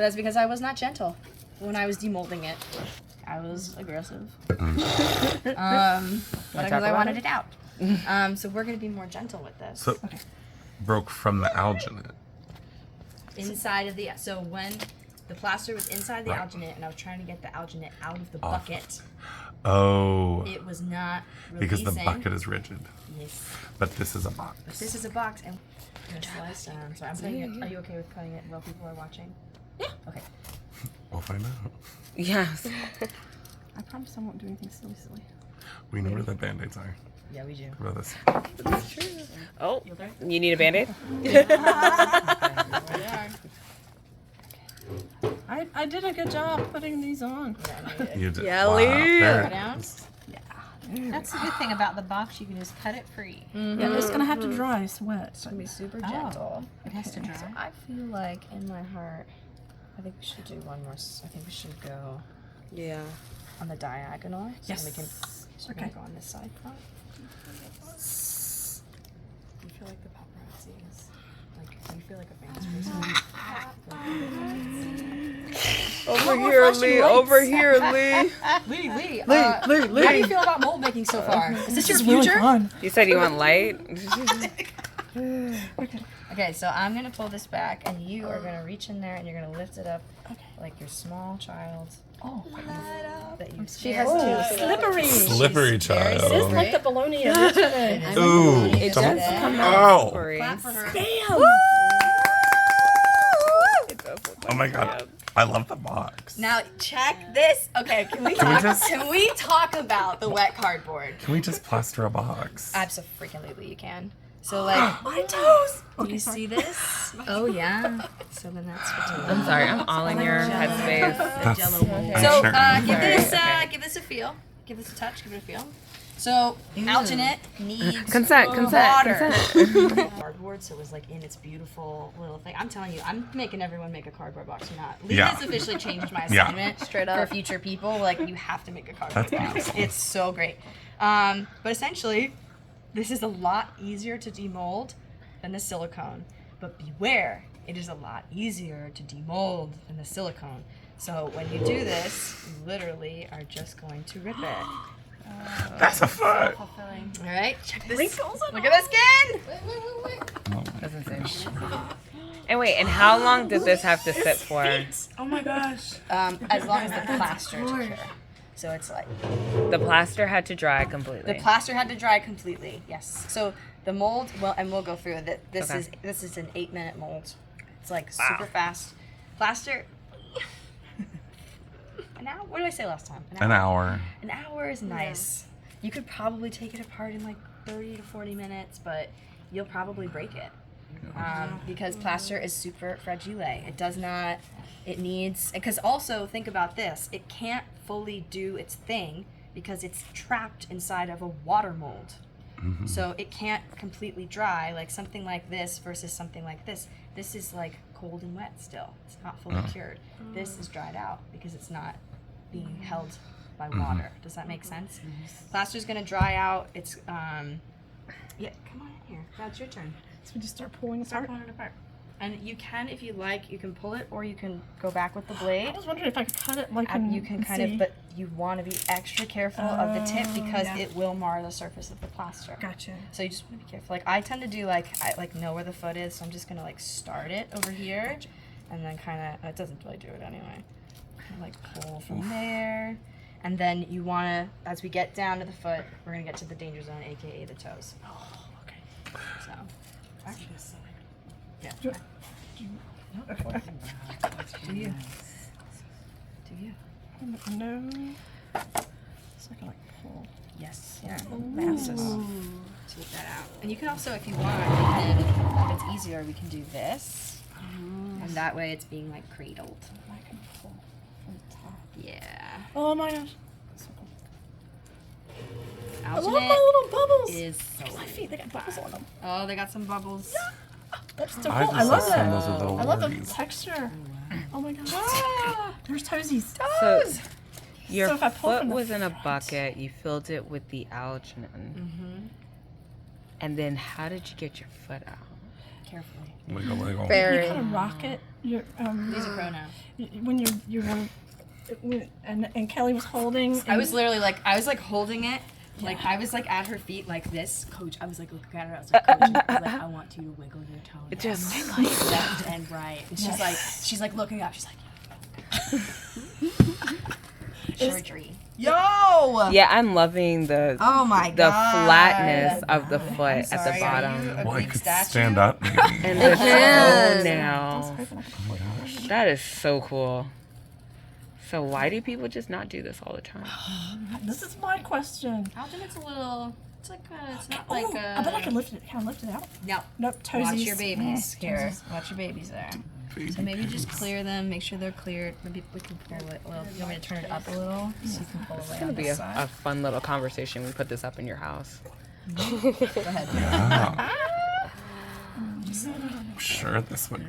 that's because I was not gentle when I was demolding it. I was aggressive. Because I wanted it out. So we're going to be more gentle with this. So, broke from the alginate. Inside of the, so when the plaster was inside the alginate and I was trying to get the alginate out of the bucket. Oh. It was not releasing. Because the bucket is rigid. Yes. But this is a box. But this is a box and slice down. So I'm putting it, are you okay with cutting it while people are watching? Yeah. Okay. We'll find out. Yes. I promise I won't do anything silly. We know where the band-aids are. Yeah, we do. What about this? That's true. Oh, you need a Band-Aid? I did a good job putting these on. You did. Yelly. There it Down. is. That's the good thing about the box. You can just cut it free. Yeah, it's gonna have to dry. It's wet. It's going to be super gentle. It has to dry. So I feel like in my heart, I think we should do one more. I think we should go on the diagonal. So Yes. we can go on this side. Do you feel like the paparazzi is like? Do you feel like a famous person? Over here, Lee. Over here, Lee. Lee. Lee. How do you feel about mold making so far? Is this your Really future? fun. You said you want light? Okay, so I'm gonna pull this back, and you are gonna reach in there, and you're gonna lift it up, like your small child. Oh, That you she has to slippery. Slippery child. It's like the bologna of yesterday. Ooh. It does come out. Oh. Sorry. Clap for her. Damn. Oh my god. I love the box. Now check this. Okay, can we talk about the wet cardboard? Can we just plaster a box? Absolutely, you can. So like, My toes. do you see this? Oh yeah. So then that's what you I'm sorry, I'm all in your headspace. That's, So sure. give this a feel. Give this a touch. Give it a feel. So alginate needs Consent. water. Cardboard, so it was like in its beautiful little thing. I'm telling you, I'm making everyone make a cardboard box. You're not. Lee has officially changed my assignment Straight up for future people. Like you have to make a cardboard That's box. beautiful. It's so great. But essentially, this is a lot easier to demold than the silicone. But beware, it is a lot easier to demold than the silicone. So when you do this, you literally are just going to rip it. That's a foot. All right, check this. Look at the skin. That's insane. And wait, and how long did this have to sit for? Oh my gosh. As long as the plaster is cure. So it's like The plaster had to dry completely. the plaster had to dry completely. Yes. So the mold, well, and we'll go through it. This Okay. is an 8-minute mold. It's like super fast. Plaster. An hour. What did I say last time? An hour. An hour is nice. You could probably take it apart in like 30 to 40 minutes, but you'll probably break it. Because plaster is super fragile. It does not, it needs, because also think about this, it can't fully do its thing because it's trapped inside of a water mold. So it can't completely dry, like something like this versus something like this. This is like cold and wet still. It's not fully cured. This is dried out because it's not being held by water. Does that make sense? Plaster's gonna dry out. It's yeah, come on in here. That's your turn. So we just start pulling Start apart. pulling it apart. And you can, if you like, you can pull it or you can go back with the blade. I was wondering if I could cut it like You can kind of, but you want to be extra careful of the tip because yeah. it will mar the surface of the plaster. Gotcha. So you just want to be careful. Like I tend to do I know where the foot is, so I'm just gonna like start it over here, and then kind of it doesn't really do it anyway. Kinda, like pull from there, and then you want to, as we get down to the foot, we're gonna get to the danger zone, aka the toes. Oh, okay. So, actually, yeah. Do- Do you? Do you? No. So I can like pull. Yes. Yeah. Masses. Take that out. And you can also, if you want, if it's easier, we can do this. And that way it's being like cradled. I can pull from the top. Yeah. Oh my gosh. So cool. I love my Alginate little bubbles. is so My feet, they got bubbles on them. Oh, they got some bubbles. That's so I cool. I just love assumed that. those are the I love the wormies. texture. Oh my gosh. There's toesies. So your So if I pull foot from the was in a front- bucket. You filled it with the alginate. And then how did you get your foot out? Carefully. Wiggle, wiggle. You Very. kind of rock it. You're, These are pro now. when and Kelly was holding. I was literally like, holding it. Like, I was like at her feet like this. Coach, I was like looking at her. I was like, Coach, I want you to wiggle your toes. Just left and right. And she's like looking up. She's like, surgery. Yo! Yeah, I'm loving the Oh my the god. flatness of the foot at the Sorry, bottom. are you a Well, I Greek could statue? stand up maybe. And the can. toenail. Oh my gosh. That is so cool. So why do people just not do this all the time? This is my question. Alginate's a little. It's like it's not Oh, like I bet I can lift it. Can I lift it out? No. Nope. Toesies. Watch your babies Mm, here. toesies. Watch your babies there. So maybe just clear them. Make sure they're cleared. Maybe we can pull it. Well, you want me to turn it up a little so you can pull away It's gonna on be this a side. fun little conversation. We put this up in your house. Go ahead. Yeah. I'm sure this would,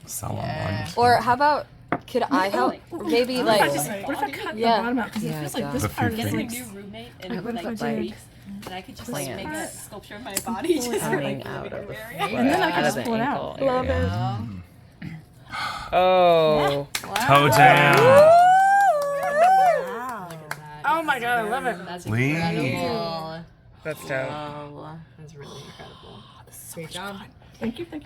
sell online. Or how about, could I help? Or maybe like, What if I cut Yeah. the bottom out? Because Yeah, it feels it like this does. part The is few like. things. roommate What in if like I 2 did- weeks, and I could just like Plants. make a sculpture of my body just Coming like out of the foot, And then I can out of just the pull it ankle out. Love area. Oh, Toe jam. Oh my god, I love it. That's Lee. incredible. that's dope. That's really incredible. Great job. Thank you for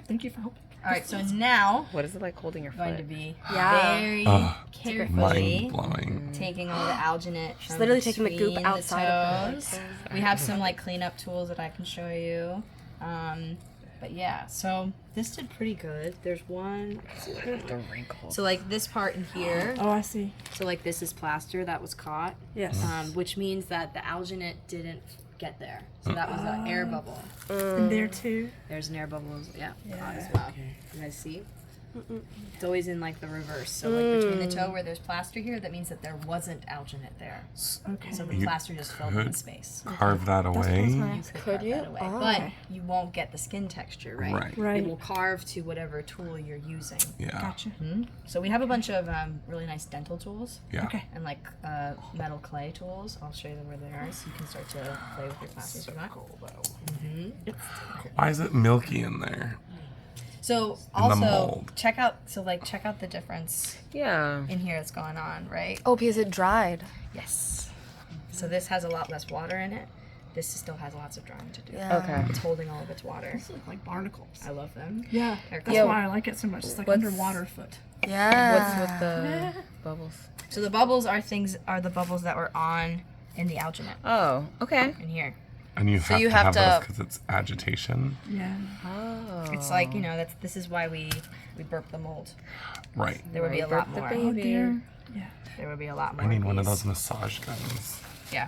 helping. All right, so now What is it like holding your going to foot? be Yeah. very Ugh. carefully Mind blowing. taking all the alginate. She's literally taking the goop outside of her. toes. We have some like cleanup tools that I can show you. But yeah, so this did pretty good. There's one. The wrinkles. So like this part in here. Oh, I see. So like this is plaster that was caught, Yes. which means that the alginate didn't get there. So that was an air bubble. And there too. There's an air bubble, caught as well. You guys see? It's always in like the reverse. So like between the toe where there's plaster here, that means that there wasn't alginate there. Okay. So the You plaster just filled in the could space. Carve that away. You Could carve you? that away. Oh. But you won't get the skin texture, right? Right. Right. It will carve to whatever tool you're using. Yeah. Gotcha. So we have a bunch of really nice dental tools. Yeah. Okay. And like metal clay tools. I'll show you them where they are so you can start to play with your plastics or not. Why is it milky in there? So In the also mold. check out the difference Yeah. in here that's going on, right? Oh, because it dried. Yes. So this has a lot less water in it. This still has lots of drying to do. Yeah. Okay. It's holding all of its water. Look like barnacles. I love them. Yeah. They're That's cool. why I like it so much. It's like What's- underwater foot. Yeah. What's with the bubbles? So the bubbles are the bubbles that were on in the alginate Oh, okay. in here. And you have you to have have to- those because it's agitation. Yeah. Oh. It's like, this is why we burp the mold. Right. There would be a lot more. Oh dear. Yeah. There would be a lot more. I need one of these. those massage guns. Yeah.